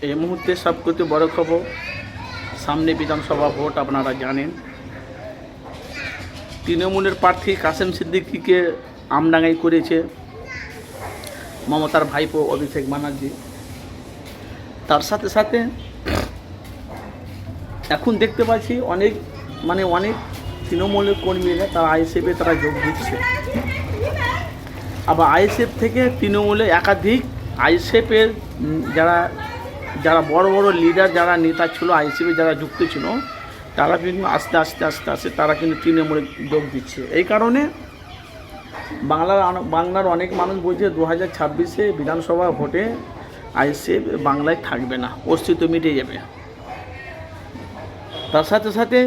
এই মুহূর্তে সবথেকে বড় খবর, সামনে বিধানসভা ভোট। আপনারা জানেন তৃণমূলের প্রার্থী কাসেম সিদ্দিকীকে আমডাঙ্গাই করেছে মমতার ভাইপো অভিষেক ব্যানার্জি। তার সাথে সাথে এখন দেখতে পাচ্ছি অনেক তৃণমূলের কর্মীরা তারা আইএসএফে তারা যোগ দিচ্ছে। আবার আইএসএফ থেকে তৃণমূলে একাধিক আইএসএফের যারা বড় বড় লিডার, যারা নেতা ছিল আইএসএফে, যারা যুক্ত ছিল, তারা কিন্তু আস্তে আস্তে তারা কিন্তু তৃণমূলে যোগ দিচ্ছে। এই কারণে বাংলার অনেক মানুষ বলছে 2026-এ বিধানসভা ভোটে আইএসএফ বাংলায় থাকবে না, অস্তিত্ব মিটে যাবে। তার সাথে সাথে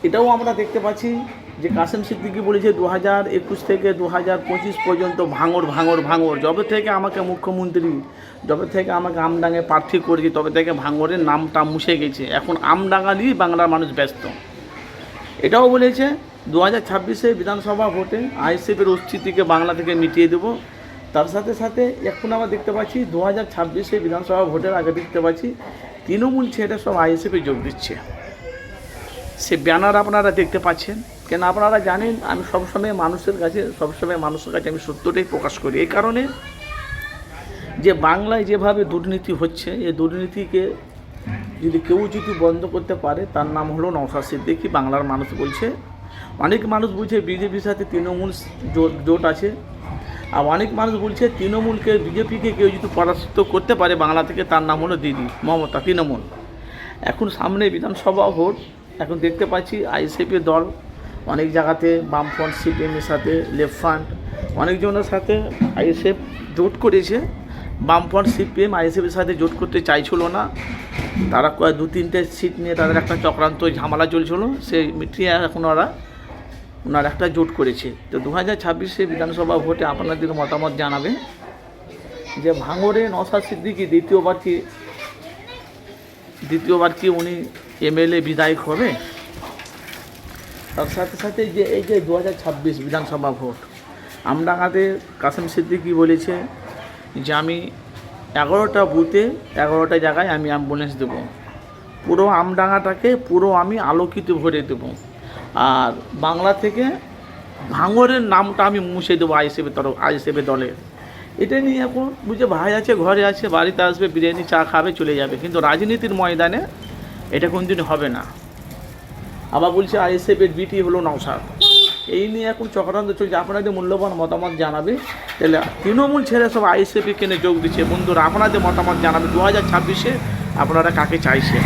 এটাও আমরা দেখতে পাচ্ছি যে কাসেম সিদ্দিকী বলেছে 2021 থেকে 2025 পর্যন্ত ভাঙর। যবে থেকে আমাকে মুখ্যমন্ত্রী, যবে থেকে আমাকে আমডাঙ্গায় প্রার্থী করেছি, তবে থেকে ভাঙরের নামটা মুছে গেছে। এখন আমডাঙ্গা নিয়েই বাংলার মানুষ ব্যস্ত। এটাও বলেছে 2026-এ বিধানসভা ভোটে আইএসএফের অস্তিত্বকে বাংলা থেকে মিটিয়ে দেবো। তার সাথে সাথে এখন আমরা দেখতে পাচ্ছি 2026-এ বিধানসভা ভোটের আগে দেখতে পাচ্ছি তৃণমূল ছেড়ে সব আইএসএফে যোগ দিচ্ছে। সে ব্যানার আপনারা দেখতে পাচ্ছেন। কেন আপনারা জানেন আমি সবসময় মানুষের কাছে আমি সত্যটাই প্রকাশ করি। এই কারণে যে বাংলায় যেভাবে দুর্নীতি হচ্ছে, এই দুর্নীতিকে কেউ বন্ধ করতে পারে, তার নাম হলো নওশাদ সিদ্দিকী। বাংলার মানুষ বলছে, অনেক মানুষ বলছে বিজেপির সাথে তৃণমূল জোট আছে, আর অনেক মানুষ বলছে তৃণমূলকে, বিজেপিকে কেউ যদি পরাস্ত করতে পারে বাংলা থেকে, তার নাম হলো দিদি মমতা, তৃণমূল। এখন সামনে বিধানসভা ভোট, এখন দেখতে পাচ্ছি আইএসএফের দল অনেক জায়গাতে বামফ্রন্ট, সিপিএমের সাথে, লেফট ফ্রন্ট, অনেকজনের সাথে আইএসএফ জোট করেছে। বামফ্রন্ট, সিপিএম আইএসএফের সাথে জোট করতে চাইছিল না। তারা 2-3টে সিট নিয়ে তাদের একটা চক্রান্ত ঝামেলা চলছিল, সেই মিটিয়ে এখন ওনারা একটা জোট করেছে। তো 2026-এ বিধানসভা ভোটে আপনাদের মতামত জানাবে যে ভাঙরে নওশাদ সিদ্দিকী দ্বিতীয়বার কি উনি এমএলএ বিধায়ক হবে। তার সাথে সাথে যে এই যে 2026 বিধানসভা ভোট, আমডাঙ্গাতে কাসেম সিদ্দিকী বলেছে যে আমি 11টা বুথে 11টা জায়গায় আমি অ্যাম্বুলেন্স দেবো, পুরো আমডাঙ্গাটাকে পুরো আমি আলোকিত ভরে দেবো, আর বাংলা থেকে ভাঙরের নামটা আমি মুছে দেবো আইএসএফের দলের। এটা নিয়ে এখন বুঝে ভাই আছে, ঘরে আছে, বাড়িতে আসবে, বিরিয়ানি চা খাবে, চলে যাবে, কিন্তু রাজনীতির ময়দানে এটা কোনদিন হবে না। আবার বলছে আইএসএফের বিটি হলো নওশাদ। এই নিয়ে এখন চক্রান্ত চলছে। আপনাদের মূল্যবান মতামত জানাবে। তাহলে তৃণমূল ছেড়ে সব আইএসএফে কেনে যোগ দিচ্ছে। বন্ধুরা আপনাদের মতামত জানাবে 2026-এ আপনারা কাকে চাইছেন।